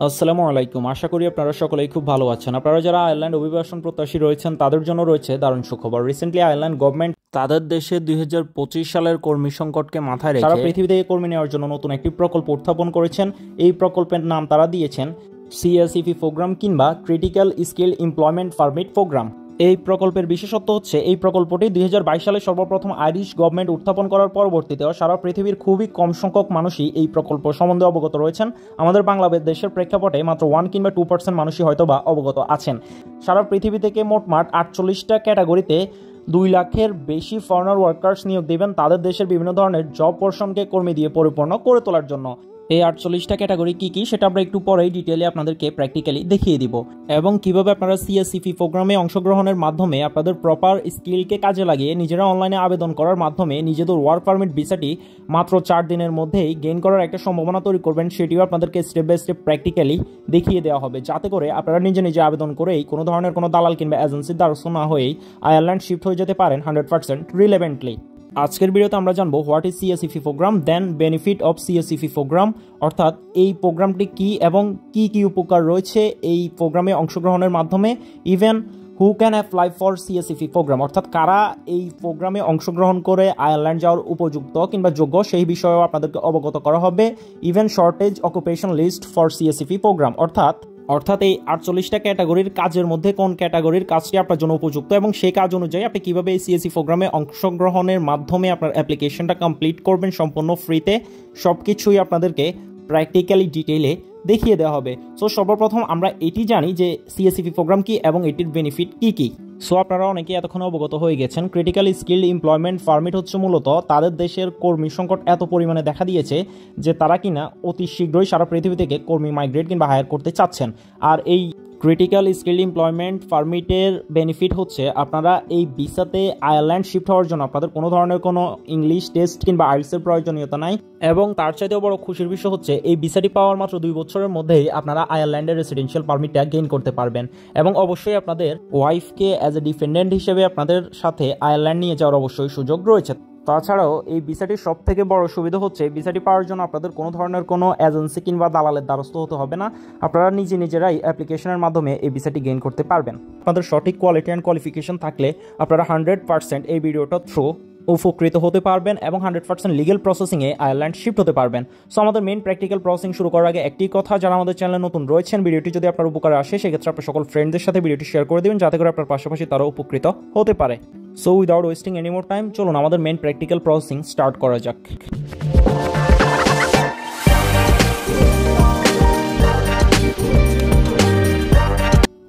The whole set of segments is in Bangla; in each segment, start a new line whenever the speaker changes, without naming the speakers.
আসসালামু আলাইকুম। আশা করি আপনারা সকলেই খুব ভালো আছেন। আপনারা যারা আয়ারল্যান্ড অভিবাসন প্রত্যাশী রয়েছেন তাদের জন্য রয়েছে দারুণ সুখবর। রিসেন্টলি আয়ারল্যান্ড গভর্নমেন্ট তাদের দেশে 2025 সালের কর্মী সংকটকে মাথায় রেখে সারা পৃথিবী থেকে কর্মী নেওয়ার জন্য নতুন একটি প্রকল্প উত্থাপন করেছেন। এই প্রকল্পের নাম তারা দিয়েছেন CSEP প্রোগ্রাম কিংবা critical skill employment permit program. এই প্রকল্পের বিশেষত্ব হচ্ছে এই প্রকল্পটি 2022 সালে সর্বপ্রথম আইরিশ গভর্নমেন্ট উত্থাপন করার পরবর্তীতেও সারা পৃথিবীর খুবই কম সংখ্যক মানুষই এই প্রকল্প সম্বন্ধে অবগত রয়েছেন। আমাদের বাংলাদেশের প্রেক্ষাপটে মাত্র 1 কিংবা 2% মানুষই হয়তো বা অবগত আছেন। সারা পৃথিবী থেকে মোটমাট 48টা ক্যাটাগরিতে 2 লাখের বেশি ফরেনার ওয়ার্কার্স নিয়োগ দিবেন তাদের দেশের বিভিন্ন ধরনের জব পোর্শনকে কর্মী দিয়ে পরিপূর্ণ করে তোলার জন্য। এই 48টা ক্যাটাগরি কি কি সেটা আমরা একটু পরেই ডিটেইলে আপনাদেরকে প্র্যাকটিক্যালি দেখিয়ে দিব এবং কিভাবে আপনারা CSEP প্রোগ্রামে অংশগ্রহণের মাধ্যমে আপনাদের প্রপার স্কিলকে কাজে লাগিয়ে নিজেরা অনলাইনে আবেদন করার মাধ্যমে নিজেদের ওয়ার্ক পারমিট ভিসাটি মাত্র 4 দিনের মধ্যেই গেইন করার একটা সম্ভাবনা তৈরি করবেন, সেটিও আপনাদেরকে স্টেপ বাই স্টেপ প্র্যাকটিক্যালি দেখিয়ে দেওয়া হবে, যাতে করে আপনারা নিজে নিজে আবেদন করেই কোনো ধরনের কোনো দালাল কিংবা এজেন্সির দ্বারস্থ না হয়েই আয়ারল্যান্ড শিফট হয়ে যেতে পারেন 100% রিলেভেন্টলি। আজকের ভিডিওতে আমরা জানবো what is CSEP program, then benefit of CSEP program, অর্থাৎ এই প্রোগ্রামটি কি এবং কি কি উপকার রয়েছে এই প্রোগ্রামে অংশগ্রহণের মাধ্যমে, even who can apply for CSEP program, অর্থাৎ কারা এই প্রোগ্রামে অংশগ্রহণ করে আয়ারল্যান্ড যাওয়ার উপযুক্ত কিংবা যোগ্য সেই বিষয়েও আপনাদেরকে অবগত করা হবে। Even shortage occupation list for CSEP program, অর্থাৎ এই 48টা ক্যাটাগরির কাজের মধ্যে কোন ক্যাটাগরির কাজটি আপনার জন্য উপযুক্ত এবং সেই কাজ অনুযায়ী আপনি কীভাবে এই CSEP প্রোগ্রামে অংশগ্রহণের মাধ্যমে আপনার অ্যাপ্লিকেশনটা কমপ্লিট করবেন সম্পূর্ণ ফ্রিতে, সব কিছুই আপনাদেরকে প্র্যাকটিক্যালি ডিটেইলে দেখিয়ে দেওয়া হবে। সো সর্বপ্রথম আমরা এটি জানি যে CSEP প্রোগ্রাম কি এবং এটির বেনিফিট কি কি। সো আপনারা অনেকে এতক্ষণ অবগত হয়ে গেছেন। ক্রিটিক্যাল স্কিল এমপ্লয়মেন্ট পারমিট হচ্ছে মূলত তাদের দেশের কর্মী সংকট এত পরিমাণে দেখা দিয়েছে যে তারা কিনা অতি শীঘ্রই সারা পৃথিবী থেকে কর্মী মাইগ্রেট কিংবা হায়ার করতে চাচ্ছেন। আর এই ক্রিটিক্যাল স্কিল এমপ্লয়মেন্ট পারমিটের বেনিফিট হচ্ছে আপনারা এই ভিসাতে আয়ারল্যান্ড শিফট হওয়ার জন্য আপনাদের কোনো ধরনের কোনো ইংলিশ টেস্ট কিংবা আইএলটিএস এর প্রয়োজনীয়তা নাই এবং তার চাইতেও বড় খুশির বিষয় হচ্ছে এই ভিসাটি পাওয়ার মাত্র 2 বছরের মধ্যেই আপনারা আয়ারল্যান্ডের রেসিডেন্সিয়াল পারমিটটা গেইন করতে পারবেন এবং অবশ্যই আপনাদের ওয়াইফকে অ্যাজ এ ডিপেন্ডেন্ট হিসেবে আপনাদের সাথে আয়ারল্যান্ড নিয়ে যাওয়ার অবশ্যই সুযোগ রয়েছে। তাছাড়াও এই ভিসাটির সব থেকে বড় সুবিধা হচ্ছে ভিসাটি পাওয়ার জন্য আপনাদের কোনো ধরনের কোনো এজেন্সি কিংবা দালালের দ্বারস্থ হতে হবে না। আপনারা নিজেরাই অ্যাপ্লিকেশনের মাধ্যমে এই ভিসাটি গেইন করতে পারবেন। আপনাদের সঠিক কোয়ালিটি অ্যান্ড কোয়ালিফিকেশন থাকলে আপনারা 100% এই ভিডিওটা থ্রু উপকৃত হতে পারবেন এবং 100% লিগেল প্রসেসিংয়ে আয়ারল্যান্ড শিফট হতে পারবেন। সো আমাদের মেইন প্র্যাকটিক্যাল প্রসেসিং শুরু করার আগে একটি কথা, যারা আমাদের চ্যানেলে নতুন রয়েছেন, ভিডিওটি যদি আপনার উপকারে আসে সেক্ষেত্রে আপনার সকল ফ্রেন্ডদের সাথে ভিডিওটি শেয়ার করে দেবেন যাতে করে আপনার পাশাপাশি তারাও উপকৃত হতে পারে। So without wasting any more time, চলুন আমাদের মেইন প্র্যাকটিক্যাল প্রসেসিং স্টার্ট করা যাক।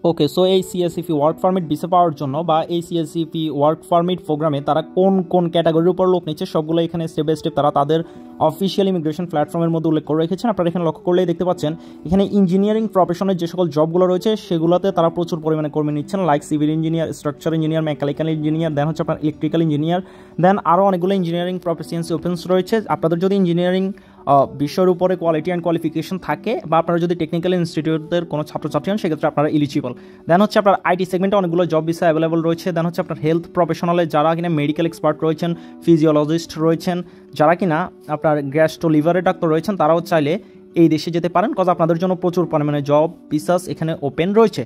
ওকে, সো এই CSEP ওয়ার্ক পারমিট ভিসা পাওয়ার জন্য বা এই CSEP ওয়ার্ক পারমিট প্রোগ্রামে তারা কোন কোন ক্যাটাগরির উপর লোক নিচ্ছে সবগুলো এখানে স্টেপ বাই স্টেপ তারা তাদের অফিসিয়াল ইমিগ্রেশন প্ল্যাটফর্মের মধ্যে উল্লেখ করে রেখেছেন। আপনারা এখানে লক্ষ্য করলেই দেখতে পাচ্ছেন এখানে ইঞ্জিনিয়ারিং প্রফেশনের যে সকল জবগুলো রয়েছে সেগুলোতে তারা প্রচুর পরিমাণে কর্মী নিচ্ছেন, like civil engineer, structure engineer, mechanical engineer, then হচ্ছে আপনার ইলেকট্রিক্যাল ইঞ্জিনিয়ার, দেন আরও অনেকগুলো ইঞ্জিনিয়ারিং প্রফেশনস ওপেন্স রয়েছে। আপনাদের যদি ইঞ্জিনিয়ারিং বিষয়ের উপরে কোয়ালিটি অ্যান্ড কোয়ালিফিকেশন থাকে বা আপনারা যদি টেকনিক্যাল ইনস্টিটিউটের কোনো ছাত্রছাত্রী হন সেক্ষেত্রে আপনারা এলিজিবল। দেন হচ্ছে আপনার আইটি সেগমেন্টে অনেকগুলো জব ভিসা অ্যাভেলেবল রয়েছে। দেন হচ্ছে আপনার হেলথ প্রফেশনালে যারা কিনা মেডিকেল এক্সপার্ট রয়েছেন, ফিজিওলজিস্ট রয়েছেন, যারা কিনা আপনার গ্যাস্ট্রো লিভারের ডাক্তার রয়েছেন, তারাও চাইলে এই দেশে যেতে পারেন, কজ আপনাদের জন্য প্রচুর পরিমাণে জব ভিসাস এখানে ওপেন রয়েছে।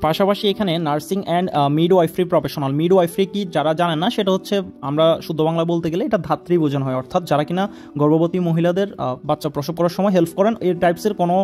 পাশাপাশি এখানে nursing and midwifery professional, midwifery কি যারা জানেন না সেটা হচ্ছে আমরা শুদ্ধ বাংলা বলতে গেলে এটা ধাত্রী বোঝানো হয়, অর্থাৎ যারা কিনা গর্ভবতী মহিলাদের বাচ্চা প্রসব করার সময় হেল্প করেন, এই টাইপসের কোনো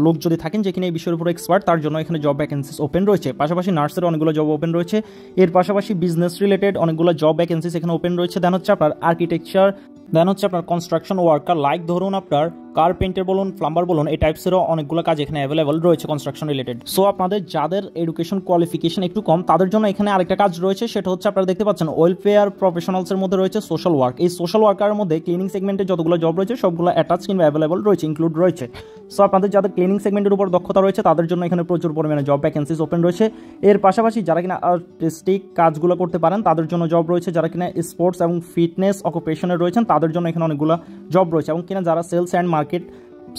লোক যদি থাকেন যে কিনা এই বিষয়ের উপর এক্সপার্ট তার জন্য এখানে জব ভ্যাকেন্সিস ওপেন রয়েছে। পাশাপাশি নার্সের অনেকগুলো জব ওপেন রয়েছে, এর পাশাপাশি বিজনেস রিলেটেড অনেকগুলো জব ভ্যাকেন্সিস এখানে ওপেন রয়েছে। দেন হচ্ছে আপনার আর্কিটেকচার, দেন হচ্ছে আপনার কনস্ট্রাকশন ওয়ার্কার, লাইক ধরুন আপনার কার্পেন্টার বলুন, প্লাম্বার বলুন, এই টাইপসেরও অনেকগুলো কাজ এখানে অ্যাভেলেবল রয়েছে কনস্ট্রাকশন রিলেটেড। সো আপনাদের যাদের এডুকেশন কোয়ালিফিকেশন একটু কম তাদের জন্য এখানে আরেকটা কাজ রয়েছে, সেটা হচ্ছে আপনারা দেখতে পাচ্ছেন ওয়েলফেয়ার প্রফেশনালসের মধ্যে রয়েছে সোশ্যাল ওয়ার্ক। এই সোশ্যাল ওয়ার্কারের মধ্যে ক্লিনিং সেগমেন্টে যতগুলো জব রয়েছে সবগুলো অ্যাটাচ কিংবা অ্যাভেলেবল রয়েছে, ইনক্লুড রয়েছে। সো আপনাদের যাদের ক্লিনিং সেগমেন্টের উপর দক্ষতা রয়েছে তাদের জন্য এখানে প্রচুর পরিমাণে জব ভ্যাকেন্সিস ওপেন রয়েছে। এর পাশাপাশি যারা কিনা আর্টিস্টিক কাজগুলো করতে পারেন তাদের জন্য জব রয়েছে, যারা কিনা স্পোর্টস এবং ফিটনেস অকুপেশনে রয়েছেন তাদের জন্য এখানে অনেকগুলো জব রয়েছে এবং কিনা যারা সেলস অ্যান্ড মার্কেট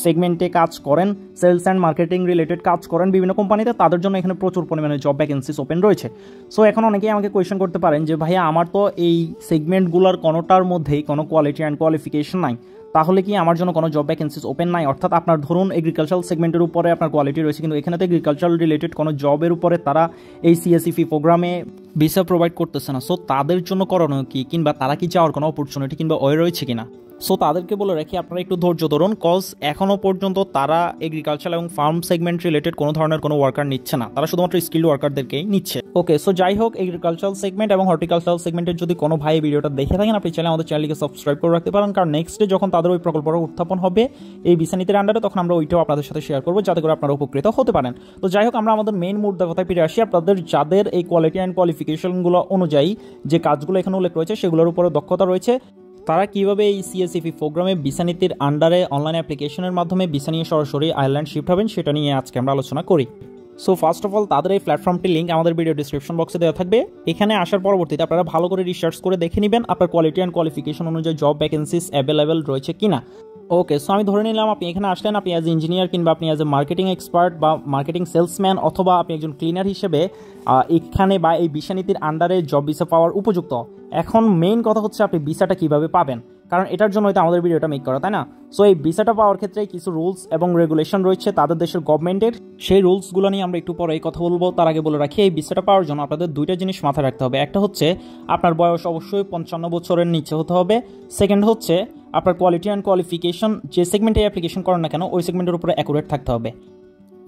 সেগমেন্টে কাজ করেন, সেলস অ্যান্ড মার্কেটিং রিলেটেড কাজ করেন বিভিন্ন কোম্পানিতে, তাদের জন্য এখানে প্রচুর পরিমাণে জব ভ্যাকেন্সিস ওপেন রয়েছে। সো এখন অনেকেই আমাকে কোয়েশ্চেন করতে পারেন যে ভাইয়া আমার তো এই সেগমেন্টগুলোর কোনোটার মধ্যেই কোনো কোয়ালিটি অ্যান্ড কোয়ালিফিকেশন নাই, তাহলে কি আমার জন্য কোনো জব ভ্যাকেন্সিস ওপেন নাই? অর্থাৎ আপনার ধরুন এগ্রিকালচারাল সেগমেন্টের উপরে আপনার কোয়ালিটি রয়েছে, কিন্তু এখানে তো এগ্রিকালচারাল রিলেটেড কোনো জবের উপরে তারা এই সিএসইপি প্রোগ্রামে ভিসা প্রোভাইড করতেছে না। সো তাদের জন্য করণীয় কি, কিংবা তারা কি যাওয়ার কোনো অপরচুনিটি কিংবা ওয়ে রয়েছে কিনা? সো তাদেরকে বলে রাখি আপনারা একটু ধৈর্য ধরুন, কজ এখনও পর্যন্ত তারা এগ্রিকালচার এবং ফার্ম সেগমেন্ট রিলেটেড কোনো ধরনের কোনো ওয়ার্কার নিচ্ছে না, তারা শুধুমাত্র স্কিল্ড ওয়ার্কারদেরকেই নিচ্ছে। ওকে, সো যাই হোক, এগ্রিকালচারাল সেগমেন্ট এবং হর্টিকালচারাল সেগমেন্টের যদি কোনো ভাই ভিডিওটা দেখে থাকেন, আপনি চাইলে আমাদের চ্যানেলকে সাবস্ক্রাইব করে রাখতে পারেন, কারণ নেক্সট ডে যখন তাদের ওই প্রকল্পটা উত্থাপন হবে এই ভিসা নীতির আন্ডারে, তখন আমরা ওইটাও আপনাদের সাথে শেয়ার করবো, যাতে করে আপনারা উপকৃত হতে পারেন। তো যাই হোক, আমরা আমাদের মেইন মুদ্রা কথায় ফিরে আসি। আপনাদের যাদের এই কোয়ালিটি অ্যান্ড কোয়ালিফিকেশনগুলো অনুযায়ী যে কাজগুলো এখানে উল্লেখ রয়েছে সেগুলোর উপরে দক্ষতা রয়েছে, তারা কীভাবে এই সিএসইপি প্রোগ্রামে ভিসা নীতির আন্ডারে অনলাইন অ্যাপ্লিকেশনের মাধ্যমে ভিসা নিয়ে সরাসরি আয়ারল্যান্ড শিফট হবেন, সেটা নিয়ে আজকে আমরা আলোচনা করি। সো ফার্স্ট অফ অল, তাদের এই প্ল্যাটফর্মটির লিঙ্ক আমাদের ভিডিও ডিসক্রিপশন বক্সে দেওয়া থাকবে। এখানে আসার পরবর্তীতে আপনারা ভালো করে রিসার্চ করে দেখে নেবেন আপনার কোয়ালিটি অ্যান্ড কোয়ালিফিকেশন অনুযায়ী জব ভ্যাকেন্সিস অ্যাভেলেবেল রয়েছে কিনা। ওকে, সো আমি ধরে নিলাম আপনি এখানে আসলেন, আপনি অ্যাজ ইঞ্জিনিয়ার কিংবা আপনি অ্যাজ এ মার্কেটিং এক্সপার্ট বা মার্কেটিং সেলসম্যান, অথবা আপনি একজন ক্লিনার হিসেবে এখানে বা এই ভিসা নীতির আন্ডারে জব ভিসা পাওয়ার উপযুক্ত। এখন মেইন কথা হচ্ছে আপনি ভিসাটা কীভাবে পাবেন, কারণ এটার জন্য হয়তো আমাদের ভিডিওটা মেক করা, তাই না? সো এই ভিসাটা পাওয়ার ক্ষেত্রে কিছু রুলস এবং রেগুলেশন রয়েছে তাদের দেশের গভর্নমেন্টের, সেই রুলসগুলো নিয়ে আমরা একটু পরে কথা বলবো। তার আগে বলে রাখি, এই ভিসাটা পাওয়ার জন্য আপনাদের দুইটা জিনিস মাথায় রাখতে হবে। একটা হচ্ছে আপনার বয়স অবশ্যই 55 বছরের নিচে হতে হবে। সেকেন্ড হচ্ছে আপনার কোয়ালিটি অ্যান্ড কোয়ালিফিকেশন যে সেগমেন্টে অ্যাপ্লিকেশন করেন না কেন ওই সেগমেন্টের উপরে অ্যাকুরেট থাকতে হবে।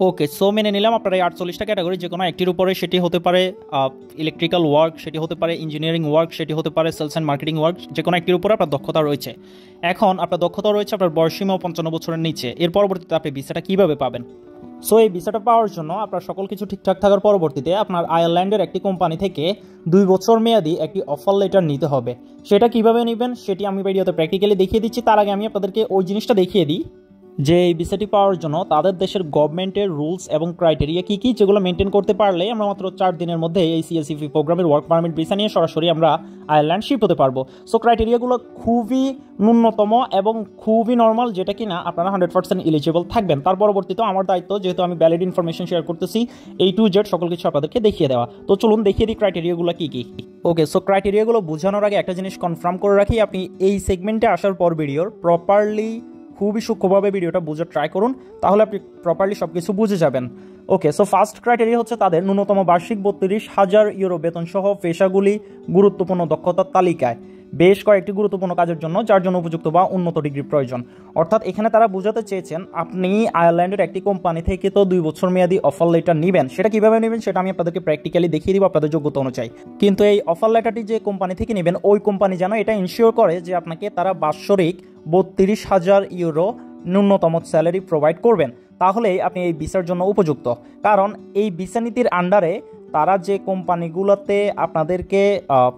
ওকে, সো মেনে নিলাম আপনার এই 48টা ক্যাটাগরি যে কোনো একটির উপরে, সেটি হতে পারে ইলেকট্রিক্যাল ওয়ার্ক, সেটি হতে পারে ইঞ্জিনিয়ারিং ওয়ার্ক, সেটি হতে পারে সেলস অ্যান্ড মার্কেটিং ওয়ার্ক, যে কোনো একটির উপরে আপনার দক্ষতা রয়েছে। এখন আপনার দক্ষতা রয়েছে, আপনার বয়সীমাও 55 বছরের নিচে। এর পরবর্তীতে আপনি ভিসাটা কীভাবে পাবেন? সো এই ভিসাটা পাওয়ার জন্য আপনার সকল কিছু ঠিকঠাক থাকার পরবর্তীতে আপনার আয়ারল্যান্ডের একটি কোম্পানি থেকে 2 বছর মেয়াদি একটি অফার লেটার নিতে হবে। সেটা কিভাবে নেবেন সেটি আমি ভিডিওতে প্র্যাকটিক্যালি দেখিয়ে দিচ্ছি। তার আগে আমি আপনাদেরকে ওই জিনিসটা দেখিয়ে দিই যে এই ভিসাটি পাওয়ার জন্য তাদের দেশের গভর্নমেন্টের রুলস এবং ক্রাইটেরিয়া কী কী, যেগুলো মেনটেন করতে পারলে আমরা মাত্র 4 দিনের মধ্যে এই সিএসইপি প্রোগ্রামের ওয়ার্ক পারমিট ভিসা নিয়ে সরাসরি আমরা আয়ারল্যান্ড শিফট হতে পারবো। সো ক্রাইটেরিয়াগুলো খুবই ন্যূনতম এবং খুবই নর্মাল, যেটা কিনা আপনারা 100% এলিজিবল থাকবেন। তার পরবর্তীতে আমার দায়িত্ব, যেহেতু আমি ভ্যালিড ইনফরমেশন শেয়ার করতেছি, A to Z সকল কিছু আপনাদেরকে দেখিয়ে দেওয়া। তো চলুন দেখিয়ে দিই ক্রাইটেরিয়াগুলো কী কী। ওকে, সো ক্রাইটেরিয়াগুলো বোঝানোর আগে একটা জিনিস কনফার্ম করে রাখি, আপনি এই সেগমেন্টে আসার পর ভিডিওর প্রপারলি খুবই সূক্ষ্মভাবে ভিডিওটা বোঝার ট্রাই করুন, তাহলে আপনি প্রপারলি সব কিছু বুঝে যাবেন। ওকে, সো ফার্স্ট ক্রাইটেরিয়া হচ্ছে তাদের ন্যূনতম বার্ষিক 32,000 ইউরো বেতন সহ পেশাগুলি গুরুত্বপূর্ণ দক্ষতার তালিকায় বেশ কয়েকটি গুরুত্বপূর্ণ কাজের জন্য যার জন্য উপযুক্ত বা উন্নত ডিগ্রি প্রয়োজন। অর্থাৎ এখানে তারা বোঝাতে চেয়েছেন আপনি আয়ারল্যান্ডের একটি কোম্পানি থেকে তো 2 বছর মেয়াদি অফার লেটার নেবেন, সেটা কীভাবে নেবেন সেটা আমি আপনাদেরকে প্র্যাকটিক্যালি দেখিয়ে দিব আপনাদের যোগ্যতা অনুযায়ী। কিন্তু এই অফার লেটারটি যে কোম্পানি থেকে নেবেন ওই কোম্পানি যেন এটা ইনশিওর করে যে আপনাকে তারা বাৎসরিক 32,000 ইউরো ন্যূনতম স্যালারি প্রোভাইড করবেন, তাহলেই আপনি এই ভিসার জন্য উপযুক্ত। কারণ এই ভিসা নীতির আন্ডারে তারা যে কোম্পানিগুলোতে আপনাদেরকে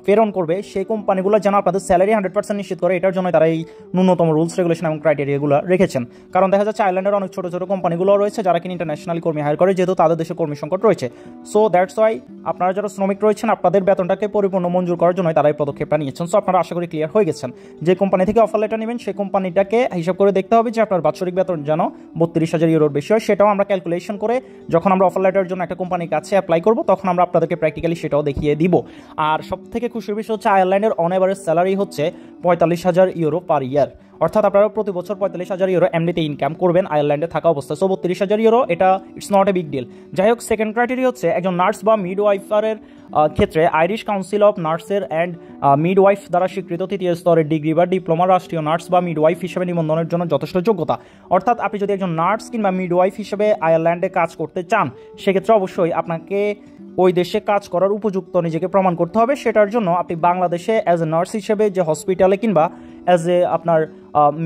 প্রেরণ করবে সেই কোম্পানিগুলো যেন আপনাদের স্যালারি 100% নিশ্চিত করে, এটার জন্য তারা এই ন্যূনতম রুলস রেগুলেশন এবং ক্রাইটেরিয়াগুলো রেখেছেন। কারণ দেখা যাচ্ছে আয়ারল্যান্ডের অনেক ছোটো ছোটো কোম্পানিগুলো রয়েছে যারা কিনা ইন্টারন্যাশনালি কর্মী হায়ার করে, যেহেতু তাদের দেশে কর্মী সংকট রয়েছে। সো দ্যাটস ওয়াই আপনারা যারা শ্রমিক রয়েছেন আপনাদের বেতনটাকে পরিপূর্ণ মঞ্জুর করার জন্য তারা এই পদক্ষেপটা নিয়েছেন। সো আপনারা আশা করি ক্লিয়ার হয়ে গেছেন। যে কোম্পানি থেকে অফার লেটার নেবেন সেই কোম্পানিটাকে হিসাব করে দেখতে হবে যে আপনার বাৎসরিক বেতন যেন 32,000 ইউরোর বেশি হয়, সেটাও আমরা ক্যালকুলেশন করে যখন আমরা অফার লেটারের জন্য একটা কোম্পানির কাছে অ্যাপ্লাই করবো তখন আমরা আপনাদেরকে প্র্যাকটিক্যালি সেটাও দেখিয়ে দিব। আর সব থেকে খুশির বিষয় হচ্ছে আয়ারল্যান্ডের অন এভারেজ স্যালারি হচ্ছে 45,000 ইউরো পার ইয়ার। অর্থাৎ আপনারা প্রতি বছর 45,000 ইউরো এমনিতে ইনকাম করবেন আয়ারল্যান্ডে থাকা অবস্থায়। সো 32,000 ইউরো এটা it's not a big deal. যাই হোক, সেকেন্ড ক্রাইটেরিয়া হচ্ছে একজন নার্স বা মিডওয়াইফারের ক্ষেত্রে আইরিশ কাউন্সিল অফ নার্সের অ্যান্ড মিডওয়াইফ দ্বারা স্বীকৃত 3য় স্তরের ডিগ্রি বা ডিপ্লোমা রাষ্ট্রীয় নার্স বা মিডওয়াইফ হিসেবে নিবন্ধনের জন্য যথেষ্ট যোগ্যতা। অর্থাৎ আপনি যদি একজন নার্স কিংবা মিডওয়াইফ হিসেবে আয়ারল্যান্ডে কাজ করতে চান সেক্ষেত্রে অবশ্যই আপনাকে ওই দেশে কাজ করার উপযুক্ত নিজেকে প্রমাণ করতে হবে। সেটার জন্য আপনি বাংলাদেশে অ্যাজ এ নার্স হিসেবে যে হসপিটালে কিংবা অ্যাজ এ আপনার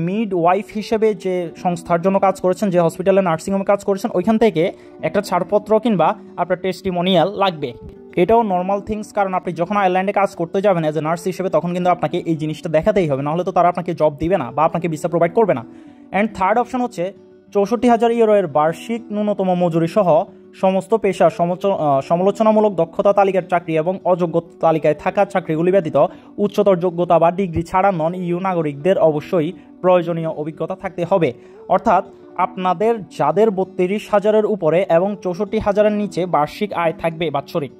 মিড ওয়াইফ হিসেবে যে সংস্থার জন্য কাজ করেছেন, যে হসপিটালে নার্সিংহোমে কাজ করেছেন, ওইখান থেকে একটা ছাড়পত্র কিংবা আপনার টেস্টিমোনিয়াল লাগবে। এটাও নর্মাল থিংস, কারণ আপনি যখন আয়ারল্যান্ডে কাজ করতে যাবেন অ্যাজ এ নার্স হিসেবে তখন কিন্তু আপনাকে এই জিনিসটা দেখাতেই হবে, নাহলে তো তারা আপনাকে জব দিবে না বা আপনাকে ভিসা প্রোভাইড করবে না। অ্যান্ড থার্ড অপশন হচ্ছে 64,000 ইউরো এর বার্ষিক ন্যূনতম মজুরি সহ সমস্ত পেশার সমালোচনামূলক দক্ষতা তালিকার চাকরি এবং অযোগ্য তালিকায় থাকা চাকরিগুলি ব্যতীত উচ্চতর যোগ্যতা বা ডিগ্রি ছাড়া নন ইউ নাগরিকদের অবশ্যই প্রয়োজনীয় অভিজ্ঞতা থাকতে হবে। অর্থাৎ আপনাদের যাদের 32,000-এর উপরে এবং 64,000-এর নিচে বার্ষিক আয় থাকবে বাৎসরিক,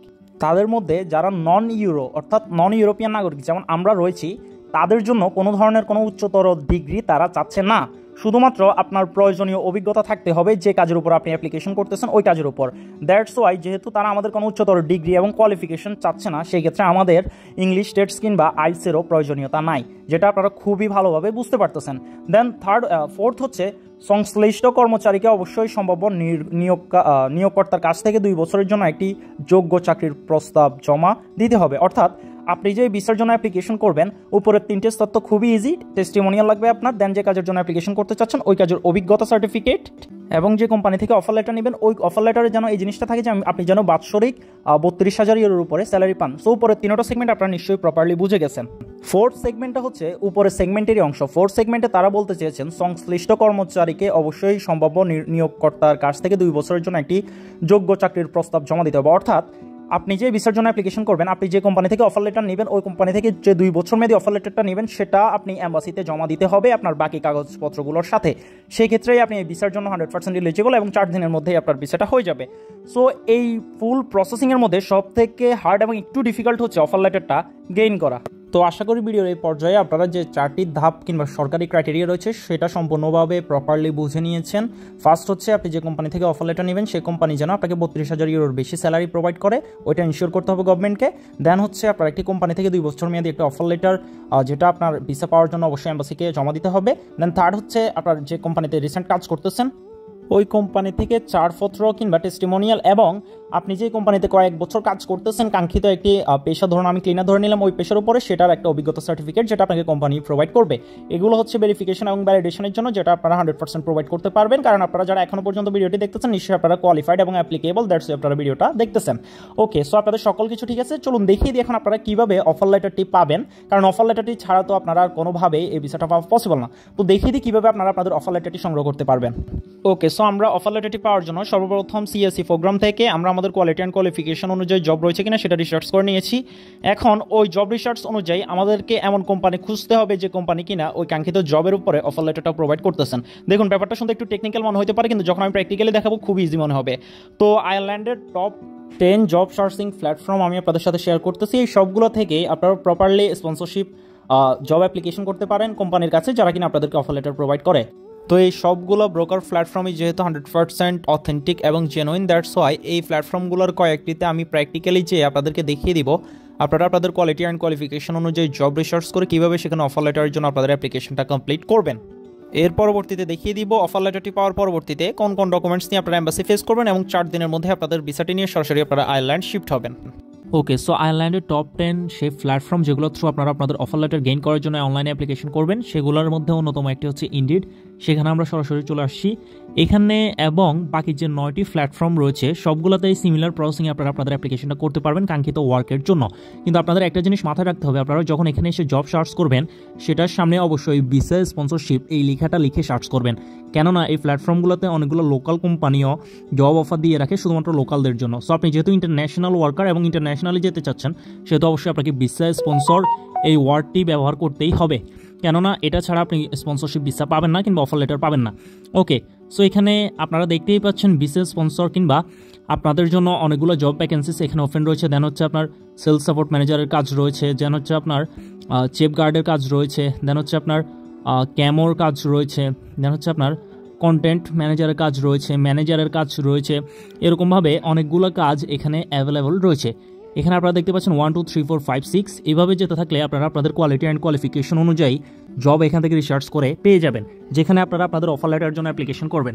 তাদের মধ্যে যারা নন ইউরো অর্থাৎ নন ইউরোপিয়ান নাগরিক যেমন আমরা রয়েছি, তাদের জন্য কোনো ধরনের কোনো উচ্চতর ডিগ্রি তারা চাচ্ছে না। শুধুমাত্র আপনার প্রয়োজনীয় অভিজ্ঞতা থাকতে হবে যে কাজের উপর আপনি অ্যাপ্লিকেশন করতেছেন ওই কাজের উপর। দ্যাটস ওয়াই যেহেতু তারা আমাদের কোনো উচ্চতর ডিগ্রি এবং কোয়ালিফিকেশন চাচ্ছে না, সেই ক্ষেত্রে আমাদের ইংলিশ টেস্ট কিংবা আইসেরও প্রয়োজনীয়তা নাই, যেটা আপনারা খুবই ভালোভাবে বুঝতে পারতেছেন। দেন ফোর্থ হচ্ছে সংশ্লিষ্ট কর্মচারীকে অবশ্যই সম্ভাব্য নিয়োগকর্তার কাছ থেকে 2 বছরের জন্য একটি যোগ্য চাকরির প্রস্তাব জমা দিতে হবে। অর্থাৎ আপনি যে ভিসার জন্য অ্যাপ্লিকেশন করবেন, উপরের 3টে তথ্য খুবই ইজি। টেস্টিমোনিয়াল লাগবে আপনার, দেন যে কাজের জন্য অ্যাপ্লিকেশন করতে চাচ্ছেন ওই কাজের অভিজ্ঞতা সার্টিফিকেট, এবং যে কোম্পানি থেকে অফার লেটার নেবেন ওই অফার লেটারে যেন এই জিনিসটা থাকে যে আপনি যেন বাৎসরিক 32,000 ইউরোর উপরে স্যালারি পান। সো উপরের 3টা সেগমেন্ট আপনারা নিশ্চয়ই প্রপারলি বুঝে গেছেন। ফোর্থ সেগমেন্টটা হচ্ছে উপরের সেগমেন্টেরই অংশ। ফোর্থ সেগমেন্টে তারা বলতে চেয়েছেন সংশ্লিষ্ট কর্মচারীকে অবশ্যই সম্ভাব্য নিয়োগকর্তার কাছ থেকে 2 বছরের জন্য একটি যোগ্য চাকরির প্রস্তাব জমা দিতে হবে। অর্থাৎ আপনি যে ভিসার জন্য অ্যাপ্লিকেশন করবেন, আপনি যে কোম্পানি থেকে অফার লেটার নেবেন ওই কোম্পানি থেকে যে 2 বছর মেয়াদী অফার লেটারটা নেবেন সেটা আপনি এম্বাসিতে জমা দিতে হবে আপনার বাকি কাগজপত্রগুলোর সাথে। সেই ক্ষেত্রেই আপনি এই ভিসার জন্য 100% এলিজিবল এবং 4 দিনের মধ্যেই আপনার ভিসাটা হয়ে যাবে। সো এই ফুল প্রসেসিংয়ের মধ্যে সবথেকে হার্ড এবং একটু ডিফিকাল্ট হচ্ছে অফার লেটারটা গেইন করা। তো আশা করি ভিডিওর এই পর্যায়ে আপনারা যে 4টি ধাপ কিংবা সরকারি ক্রাইটেরিয়া রয়েছে সেটা সম্পূর্ণভাবে প্রপারলি বুঝে নিয়েছেন। ফার্স্ট হচ্ছে আপনি যে কোম্পানি থেকে অফার লেটার নেবেন সেই কোম্পানি যেন আপনাকে 32,000 ইউরোর বেশি স্যালারি প্রোভাইড করে, ওইটা ইনশিওর করতে হবে গভর্নমেন্টকে। দেন হচ্ছে আপনার একটি কোম্পানি থেকে 2 বছর মেয়াদী একটা অফার লেটার যেটা আপনার ভিসা পাওয়ার জন্য অবশ্যই এম্বাসিকে জমা দিতে হবে। দেন থার্ড হচ্ছে আপনার যে কোম্পানিতে রিসেন্ট কাজ করতেছেন ওই কোম্পানি থেকে ছাড়পত্র কিংবা টেস্টিমোনিয়াল, এবং আপনি যে কোম্পানিতে কয়েক বছর কাজ করতেছেন কাঙ্ক্ষিত একটি পেশা, ধরুন আমি ক্লিনার ধরে নিলাম, ওই পেশার উপরে সেটার একটা অভিজ্ঞতা সার্টিফিকেট যেটা আপনাকে কোম্পানি প্রোভাইড করবে। এগুলো হচ্ছে ভেরিফিকেশন এবং ভ্যালিডেশনের জন্য, যেটা আপনারা 100% প্রোভাইড করতে পারবেন, কারণ আপনারা যারা এখনো পর্যন্ত ভিডিওটি দেখতেছেন নিশ্চয়ই আপনারা কোয়ালিফাইড এবং অ্যাপ্লিকেবল, দ্যাটস আপনারা ভিডিওটা দেখতেছেন। ওকে, সো আপনাদের সকল কিছু ঠিক আছে, চলুন দেখিয়ে দিই এখন আপনারা কিভাবে অফার লেটারটি পাবেন, কারণ অফার লেটারটি ছাড়া তো আপনারা কোনোভাবে এই ভিসাটা পাওয়া পসিবল না। তো দেখিয়ে দিই কিভাবে আপনারা আপনাদের অফার লেটারটি সংগ্রহ করতে পারবেন। ওকে, সো আমরা অফার লেটারটি পাওয়ার জন্য সর্বপ্রথম সিএসসি প্রোগ্রাম থেকে আমরা আমাদের কোয়ালিটি অ্যান্ড কোয়ালিফিকেশন অনুযায়ী জব রয়েছে কিনা সেটা রিসার্চ করে নিয়েছি। এখন ওই জব রিসার্চ অনুযায়ী আমাদেরকে এমন কোম্পানি খুঁজতে হবে যে কোম্পানি কিনা ওই কাঙ্ক্ষিত জবের উপরে অফার লেটারটা প্রোভাইড করতেছেন। দেখুন ব্যাপারটা শুনতে একটু টেকনিক্যাল মনে হতে পারে, কিন্তু যখন আমি প্র্যাকটিক্যালি দেখাবো খুব ইজি মনে হবে। তো আয়ারল্যান্ডের টপ 10 জব সার্চিং প্ল্যাটফর্ম আমি আপনাদের সাথে শেয়ার করতেছি। এই সবগুলো থেকে আপনারা প্রপারলি স্পন্সরশিপ জব অ্যাপ্লিকেশন করতে পারেন কোম্পানির কাছে যারা কিনা আপনাদেরকে অফার লেটার প্রোভাইড করে। তো এই সবগুলো ব্রোকার প্ল্যাটফর্মই যেহেতু 100% অথেন্টিক এবং জেনুইন, দ্যাটস ওয়াই এই প্ল্যাটফর্মগুলোর কয়েকটিতে আমি প্র্যাকটিক্যালি যে আপনাদেরকে দেখিয়ে দিব আপনারা আপনাদের কোয়ালিটি অ্যান্ড কোয়ালিফিকেশন অনুযায়ী জব রিসার্চ করে কীভাবে সেখানে অফার লেটারের জন্য আপনাদের অ্যাপ্লিকেশনটা কমপ্লিট করবেন। এর পরবর্তীতে দেখিয়ে দিব অফার লেটারটি পাওয়ার পরবর্তীতে কোন কোন ডকুমেন্টস নিয়ে আপনারা এম্বাসি ফেস করবেন এবং 4 দিনের মধ্যে আপনাদের ভিসাটি নিয়ে সরাসরি আপনারা আয়ারল্যান্ড শিফট হবেন। ওকে, সো আয়ারল্যান্ডের টপ 10 সেই প্ল্যাটফর্ম যেগুলো থ্রু আপনারা আপনাদের অফার লেটার গেইন করার জন্য অনলাইনে অ্যাপ্লিকেশন করবেন সেগুলোর মধ্যে অন্যতম একটি হচ্ছে ইনডিড। সেখানে আমরা সরাসরি চলে আসছি এখানে, এবং বাকি যে 9টি প্ল্যাটফর্ম রয়েছে সবগুলোতেই সিমিলার প্রসেসিংয়ে আপনারা আপনাদের অ্যাপ্লিকেশনটা করতে পারবেন কাঙ্ক্ষিত ওয়ার্কের জন্য। কিন্তু আপনাদের একটা জিনিস মাথায় রাখতে হবে, আপনারা যখন এখানে এসে জব সার্চ করবেন সেটার সামনে অবশ্যই ভিসা স্পন্সরশিপ এই লেখাটা লিখে সার্চ করবেন, কেননা এই প্ল্যাটফর্মগুলোতে অনেকগুলো লোকাল কোম্পানিও জব অফার দিয়ে রাখে শুধুমাত্র লোকালদের জন্য। সো আপনি যেহেতু ইন্টারন্যাশনাল ওয়ার্কার এবং ইন্টারন্যাশনালি যেতে চাচ্ছেন সেহেতু অবশ্যই আপনাকে ভিসা স্পন্সর এই ওয়ার্ডটি ব্যবহার করতেই হবে, কেননা এটা ছাড়া আপনি স্পন্সরশিপ ভিসা পাবেন না কিংবা অফার লেটার পাবেন না। ওকে, সো এখানে আপনারা দেখতেই পাচ্ছেন ভিসা স্পন্সর কিংবা আপনাদের জন্য অনেকগুলো জব ভ্যাকেন্সিস এখানে ওপেন রয়েছে। দেন হচ্ছে আপনার সেলস সাপোর্ট ম্যানেজারের কাজ রয়েছে, দেন হচ্ছে আপনার চেফ গার্ডের কাজ রয়েছে, দেন হচ্ছে আপনার ক্যামোর কাজ রয়েছে, দেন হচ্ছে আপনার কন্টেন্ট ম্যানেজারের কাজ রয়েছে, ম্যানেজারের কাজ রয়েছে, এরকমভাবে অনেকগুলো কাজ এখানে অ্যাভেলেবল রয়েছে। এখানে আপনারা দেখতে পাচ্ছেন 1 2 3 4 5 6 এইভাবে যেতে থাকলে আপনারা আপনাদের কোয়ালিটি অ্যান্ড কোয়ালিফিকেশন অনুযায়ী জব এখান থেকে রিসার্চ করে পেয়ে যাবেন, যেখানে আপনারা আপনাদের অফার লেটারের জন্য অ্যাপ্লিকেশন করবেন।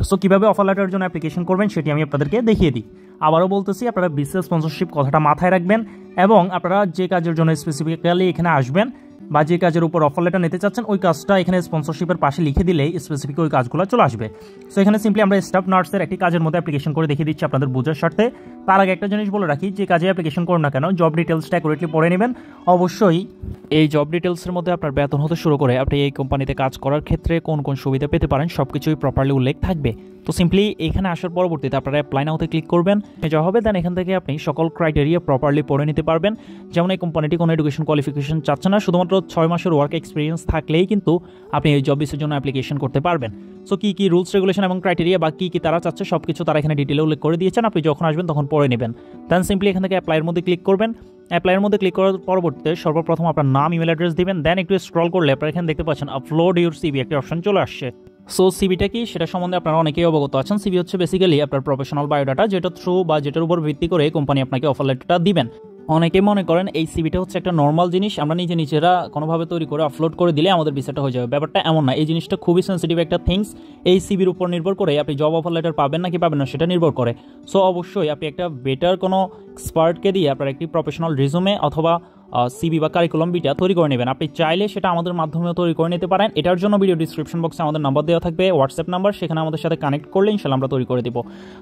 সো কীভাবে অফার লেটারের জন্য অ্যাপ্লিকেশন করবেন সেটি আমি আপনাদেরকে দেখিয়ে দিই। আবারও বলতেছি, আপনারা বিজনেস স্পন্সরশিপ কথাটা মাথায় রাখবেন এবং আপনারা যে কাজের জন্য স্পেসিফিক্যালি এখানে আসবেন বা যে কাজের উপর অফার লেটার নিতে চাচ্ছেন ওই কাজটা এখানে স্পন্সরশিপের পাশে লিখে দিলেই স্পেসিফিক ওই কাজগুলো চলে আসবে। সো এখানে সিম্পলি আমরা স্টাফ নার্সের একটি কাজের মধ্যে অ্যাপ্লিকেশন করে দেখিয়ে দিচ্ছি আপনাদের বোঝার স্বার্থে। তার আগে একটা জিনিস বলে রাখি, যে কাজে অ্যাপ্লিকেশন করুন না কেন জব ডিটেলসটা অ্যাকুরেটলি পড়ে নেবেন। অবশ্যই এই জব ডিটেলসের মধ্যে আপনার বেতন হতে শুরু করে আপনি এই কোম্পানিতে কাজ করার ক্ষেত্রে কোন কোন সুবিধা পেতে পারেন সব কিছুই প্রপারলি উল্লেখ থাকবে। তো সিম্পলি এখানে আসার পরবর্তীতে আপনারা অ্যাপ্লাই নাওতে ক্লিক করবেন, যা হবে দেন এখান থেকে আপনি সকল ক্রাইটেরিয়া প্রপারলি পড়ে নিতে পারবেন। যেমন এই কোম্পানিটি কোনো এডুকেশন কোয়ালিফিকেশন চাচ্ছে না, শুধুমাত্র 6 মাসের ওয়ার্ক এক্সপিরিয়েন্স থাকলেই কিন্তু আপনি এই জব ভিসার জন্য অ্যাপ্লিকেশন করতে পারবেন। সো কী রুলস রেগুলেশন এবং ক্রাইটেরিয়া বা কী তারা চাচ্ছে সব কিছু তারা এখানে ডিটেলে উল্লেখ করে দিয়েছেন, আপনি যখন আসবেন তখন পড়ে নেবেন। দেন সিম্পলি এখান থেকে অ্যাপ্লাইয়ের মধ্যে ক্লিক করবেন। অ্যাপ্লাইয়ের মধ্যে ক্লিক করার পরবর্তীতে সর্বপ্রথম আপনার নাম, ইমেল অ্যাড্রেস দিবেন। দেন একটু স্ক্রল করলে আপনারা এখানে দেখতে পাচ্ছেন আপলোড ইউর সিভি একটা অপশন চলে আসছে। সো সিভিটা কি সেটা সম্বন্ধে আপনারা অনেকেই অবগত আছেন। সিভি হচ্ছে বেসিক্যালি আপনার প্রফেশনাল বায়োডাটা, যেটা থ্রু বা যেটার উপর ভিত্তি করে কোম্পানি আপনাকে অফার লেটারটা দিবেন। অনেকে মনে করেন এই সিভিটা হচ্ছে একটা নর্মাল জিনিস, আমরা নিজেরা কোনোভাবে তৈরি করে আপলোড করে দিলে আমাদের ভিসাটা হয়ে যাবে। ব্যাপারটা এমন না, এই জিনিসটা খুবই সেন্সিটিভ একটা থিংস। এই সিভির উপর নির্ভর করে আপনি জব অফার লেটার পাবেন নাকি পাবেন না সেটা নির্ভর করে। সো অবশ্যই আপনি একটা বেটার কোনো এক্সপার্টকে দিয়ে আপনার একটি প্রফেশনাল রিজুমে অথবা সিভি বা কারিকুলাম বিটা তৈরি করে নেবেন। আপনি চাইলে সেটা আমাদের মাধ্যমেও তৈরি করে নিতে পারেন। এটার জন্য ভিডিও ডিসক্রিপশন বক্সে আমাদের নাম্বার দেওয়া থাকবে, হোয়াটসঅ্যাপ নাম্বার, সেখানে আমাদের সাথে কানেক্ট করলে ইনশাল্লাহ আমরা তৈরি করে দিব।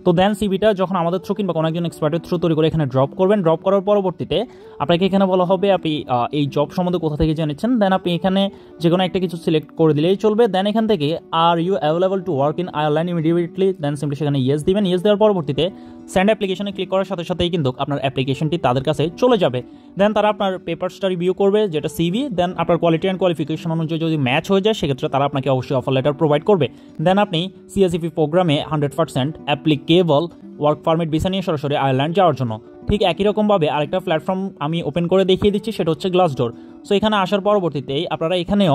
তো দেন সিভিটা যখন আমাদের থ্রু কিংবা কোনো একজন এক্সপার্টের থ্রু তৈরি করে এখানে ড্রপ করবেন। ড্রপ করার পরবর্তীতে আপনাকে এখানে বলা হবে আপনি এই জব সম্বন্ধে কোথা থেকে জেনেছেন। দেন আপনি এখানে যে কোনো একটা কিছু সিলেক্ট করে দিলেই চলবে। দেন এখান থেকে are you available to work in Ireland immediately, then simply সেখানে ইয়েস দিবেন। ইয়েস দেওয়ার পরবর্তীতে সেন্ড অ্যাপ্লিকেশনে ক্লিক করার সাথে সাথেই কিন্তু আপনার অ্যাপ্লিকেশনটি তাদের কাছে চলে যাবে। দেন তারা আপনার পেপারসটা রিভিউ করবে, যেটা সিভি। দেন আপনার কোয়ালিটি অ্যান্ড কোয়ালিফিকেশন অনুযায়ী যদি ম্যাচ হয়ে যায় সেক্ষেত্রে তারা আপনাকে অবশ্যই অফার লেটার প্রোভাইড করবে। দেন আপনি সিএসইপি প্রোগ্রামে 100% অ্যাপ্লিকেবল ওয়ার্ক পারমিট ভিসা নিয়ে সরাসরি আয়ারল্যান্ড যাওয়ার জন্য। ঠিক একই রকমভাবে আরেকটা প্ল্যাটফর্ম আমি ওপেন করে দেখিয়ে দিচ্ছি, সেটা হচ্ছে গ্লাসডোর। সো এখানে আসার পরবর্তীতেই আপনারা এখানেও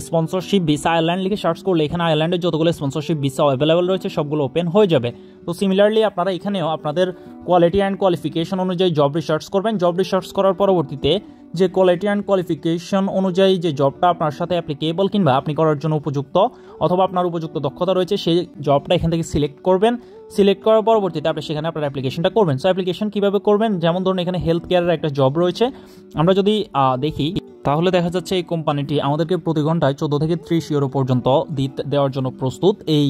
স্পন্সরশিপ ভিসা আয়ারল্যান্ড লিখে সার্চ করলে এখানে আয়ারল্যান্ডের যতগুলো স্পন্সরশিপ ভিসা অ্যাভেলেবল রয়েছে সবগুলো ওপেন হয়ে যাবে। তো সিমিলারলি আপনারা এখানেও আপনাদের কোয়ালিটি অ্যান্ড কোয়ালিফিকেশন অনুযায়ী জব রিসার্চ করবেন। জব রিসার্চ করার পরবর্তীতে যে কোয়ালিটি অ্যান্ড কোয়ালিফিকেশন অনুযায়ী যে জবটা আপনার সাথে অ্যাপ্লিকেবল কিংবা আপনি করার জন্য উপযুক্ত অথবা আপনার উপযুক্ত দক্ষতা রয়েছে সেই জবটা এখান থেকে সিলেক্ট করবেন। সিলেক্ট করার পরবর্তীতে আপনি সেখানে আপনার অ্যাপ্লিকেশনটা করবেন। সো অ্যাপ্লিকেশন কীভাবে করবেন, যেমন ধরুন এখানে হেলথ কেয়ারের একটা জব রয়েছে। আমরা যদি দেখি তাহলে দেখা যাচ্ছে এই কোম্পানিটি আমাদেরকে প্রতি ঘন্টায় 14 থেকে 30 ইউরো পর্যন্ত দেওয়ার জন্য প্রস্তুত এই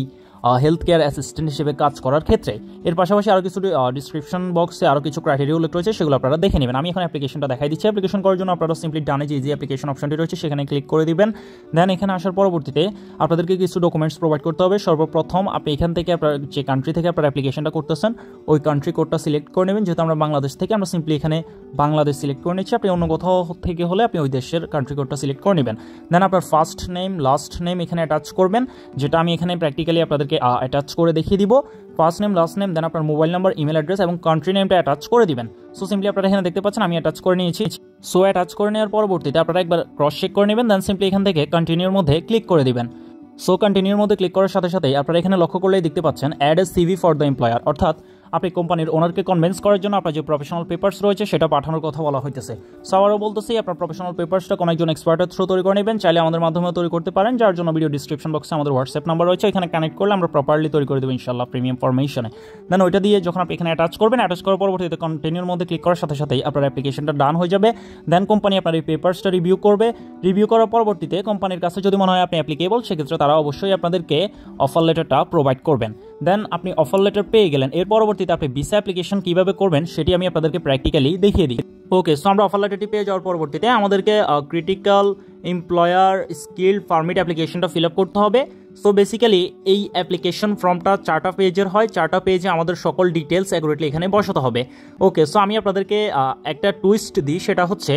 হেলথ কেয়ার অ্যাসিস্ট্যান্ট হিসেবে কাজ করার ক্ষেত্রে। এর পাশাপাশি আরও কিছু ডিসক্রিপশন বক্সে আরও কিছু ক্রাইটেরিয়া উল্লেখ রয়েছে, সেগুলো আপনারা দেখে নেবেন। আমি এখন অ্যাপ্লিকেশনটা দেখাই দিচ্ছি। অ্যাপ্লিকেশন করার জন্য আপনারা সিম্পলি ডানে যে ইজি অ্যাপ্লিকেশন অপশনটি রয়েছে সেখানে ক্লিক করে দিবেন। দেন এখানে আসার পরবর্তীতে আপনাদেরকে কিছু ডকুমেন্টস প্রোভাইড করতে হবে। সর্বপ্রথম আপনি এখান থেকে আপনার যে কান্ট্রি থেকে আপনার অ্যাপ্লিকেশনটা করতেছেন ওই কান্ট্রি কোডটা সিলেক্ট করে নেবেন। যেহেতু আমরা বাংলাদেশ থেকে, আমরা সিম্পলি এখানে বাংলাদেশ সিলেক্ট করে নিচ্ছি। আপনি অন্য কোথাও থেকে হলে আপনি ওই দেশের কান্ট্রি কোডটা সিলেক্ট করে নেবেন। দেন আপনার ফার্স্ট নেম, লাস্ট নেম এখানে অ্যাটাচ করবেন, যেটা আমি এখানে প্র্যাকটিক্যালি আপনাদেরকে অ্যাটাচ করে দেখিয়ে দিব। ফার্স্ট নেম, লাস্ট নেম, দেন আপনার মোবাইল নাম্বার, ইমেল অ্যাড্রেস এবং কান্ট্রি নেমটা অ্যাটাচ করে দিবেন। সো সিম্পলি আপনারা এখানে দেখতে পাচ্ছেন আমি অ্যাটাচ করে নিয়েছি। সো অ্যাটাচ করে নেওয়ার পরবর্তীতে আপনারা একবার ক্রস চেক করে নেবেন। দেন সিম্পলি এখান থেকে কন্টিনিউর মধ্যে ক্লিক করে দিবেন। সো কন্টিনিউর মধ্যে ক্লিক করার সাথে সাথেই আপনারা এখানে লক্ষ্য করলেই দেখতে পাচ্ছেন add a CV for the employer, অর্থাৎ আপনি কোম্পানির ওনারকে কনভিন্স করার জন্য আপনার যে প্রফেশনাল পেপার্স রয়েছে সেটা পাঠানোর কথা বলা হইতেছে। সো আবারও বলতেছি আপনার প্রফেশনাল পেপার্সটা কোনো একজন এক্সপার্টের থ্রু তৈরি করে নেবেন, চাইলে আমাদের মাধ্যমেও তৈরি করতে পারেন, যার জন্য ভিডিও ডিসক্রিপশন বক্সে আমাদের হোয়াটসঅ্যাপ নাম্বার রয়েছে, এখানে কানেক্ট করলে আমরা প্রপারলি তৈরি করে দেবো ইনশাল্লাহ প্রিমিয়াম ফরমেশনে। দেন ওইটা দিয়ে যখন আপনি এখানে অ্যাটাচ করবেন, অ্যাটাচ করার পরবর্তীতে কন্টিনিউর মধ্যে ক্লিক করার সাথে সাথেই আপনার অ্যাপ্লিকেশনটা ডান হয়ে যাবে। দেন কোম্পানি আপনার এই পেপার্সটা রিভিউ করবে। রিভিউ করার পরবর্তীতে কোম্পানির কাছে যদি মনে হয় আপনি অ্যাপ্লিকেবল সেক্ষেত্রে তারা অবশ্যই আপনাদেরকে অফার লেটারটা প্রোভাইড করবেন। দেন আপনি অফার লেটার পেয়ে গেলেন। এর পরবর্তীতে আপনি ভিসা অ্যাপ্লিকেশন কীভাবে করবেন সেটি আমি আপনাদেরকে প্র্যাকটিক্যালি দেখিয়ে দিই। ওকে, সো আমরা অফার লেটারটি পেয়ে যাওয়ার পরবর্তীতে আমাদেরকে ক্রিটিক্যাল এমপ্লয়ার স্কিল্ড পারমিট অ্যাপ্লিকেশনটা ফিল আপ করতে হবে। সো বেসিক্যালি এই অ্যাপ্লিকেশন ফর্মটা 4টা পেজের হয়। 4টা পেজে আমাদের সকল ডিটেলস অ্যাকুরেটলি এখানে বসাতে হবে। ওকে, সো আমি আপনাদেরকে একটা টুইস্ট দিই, সেটা হচ্ছে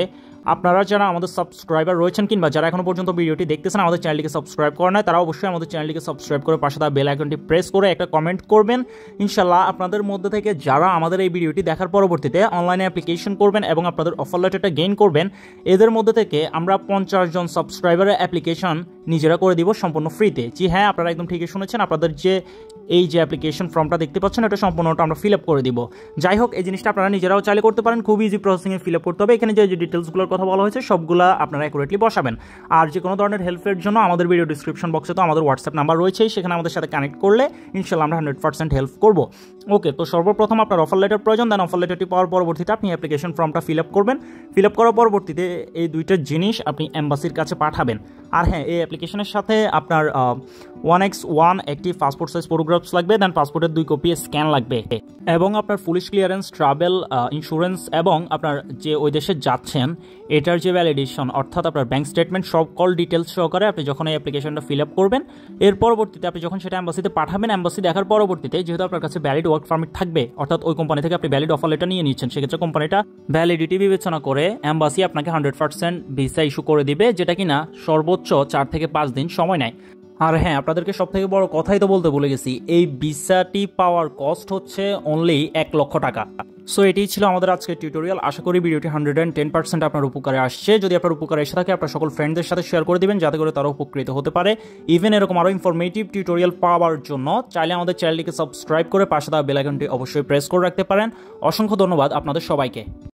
আপনারা যারা আমাদের সাবস্ক্রাইবার রয়েছেন কিংবা যারা এখনো পর্যন্ত ভিডিওটি দেখতেছেন আমাদের চ্যানেলটিকে সাবস্ক্রাইব করে না, তারা অবশ্যই আমাদের চ্যানেলটিকে সাবস্ক্রাইব করে পাশে থাকা বেল আইকনটি প্রেস করে একটা কমেন্ট করবেন। ইনশাল্লাহ আপনাদের মধ্যে থেকে যারা আমাদের এই ভিডিওটি দেখার পরবর্তীতে অনলাইনে অ্যাপ্লিকেশন করবেন এবং আপনাদের অফার লেটারটা গেইন করবেন, এদের মধ্যে থেকে আমরা 50 জন সাবস্ক্রাইবারের অ্যাপ্লিকেশন নিজেরা করে দিব সম্পূর্ণ ফ্রিতে। জি হ্যাঁ, আপনারা একদম ঠিকই শুনেছেন, আপনাদের যে এই যে অ্যাপ্লিকেশন ফর্মটা দেখতে পাচ্ছেন এটা সম্পূর্ণটা আমরা ফিল আপ করে দিব। যাই হোক, এই জিনিসটা আপনারা নিজেরাও চাইলে করতে পারেন, খুব ইজি প্রসেসিংয়ে ফিল আপ করতে হবে। এখানে যে ডিটেলসগুলোর কথা বলা হয়েছে সবগুলা আপনারা অ্যাকুরেটলি বসাবেন। আর যে কোনো ধরনের হেল্পের জন্য আমাদের ভিডিও ডিসক্রিপশন বক্সে তো আমাদের হোয়াটসঅ্যাপ নাম্বার রয়েছেই, সেখানে আমাদের সাথে কানেক্ট করলে ইনশাল্লাহ আমরা 100% হেল্প করব। ওকে, তো সর্বপ্রথম আপনার অফার লেটার প্রয়োজন, দেন অফার লেটারটি পাওয়ার পরবর্তীতে আপনি অ্যাপ্লিকেশন ফর্মটা ফিল আপ করবেন। ফিল আপ করার পরবর্তীতে এই দুইটা জিনিস আপনি এম্বাসির কাছে পাঠাবেন। আর হ্যাঁ, এই অ্যাপ্লিকেশনের সাথে আপনার 1x1 একটি পাসপোর্ট সাইজ ফটোগ্রাফস লাগবে, দেন পাসপোর্টের 2 কপি স্ক্যান লাগবে, এবং আপনার পুলিশ ক্লিয়ারেন্স, ট্রাভেল ইন্স্যুরেন্স এবং আপনার যে ওই দেশে যাচ্ছেন এটার যে ভ্যালিডেশন, অর্থাৎ আপনার ব্যাঙ্ক স্টেটমেন্ট, সব কল ডিটেলস সহকারে আপনি যখন এই অ্যাপ্লিকেশনটা ফিল আপ করবেন, এর পরবর্তীতে আপনি যখন সেটা এম্বাসিতে পাঠাবেন, এম্বাসি দেখার পরবর্তীতে যেহেতু আপনার কাছে ভ্যালিড ওয়ার্ক পারমিট থাকবে, অর্থাৎ ওই কোম্পানি থেকে আপনি ভ্যালিড অফার লেটার নিয়ে নিচ্ছেন, সেক্ষেত্রে কোম্পানিটা ভ্যালিডিটি বিবেচনা করে এম্বাসি আপনাকে 100% ভিসা ইস্যু করে দিবে, যেটা কিনা সর্বোচ্চ 4 থেকে 5 দিন সময় নেয়। আর হ্যাঁ, আপনাদেরকে সব থেকে বড় কথাই তো বলতে ভুলে গেছি, এই ভিসাটি পাওয়ার কস্ট হচ্ছে অনলি 1 লক্ষ টাকা। সো এটাই ছিল আমাদের আজকের টিউটোরিয়াল। আশা করি ভিডিওটি 110% আপনার উপকারে আসছে। যদি আপনার উপকারে এসে থাকে, আপনার সকল ফ্রেন্ডদের সাথে শেয়ার করে দিবেন, যাতে করে তারা উপকৃত হতে পারে। ইভেন এরকম আরও ইনফরমেটিভ টিউটোরিয়াল পাওয়ার জন্য চাইলে আমাদের চ্যানেলটিকে সাবস্ক্রাইব করে পাশে থাকা বেল আইকনটি অবশ্যই প্রেস করে রাখতে পারেন। অসংখ্য ধন্যবাদ আপনাদের সবাইকে।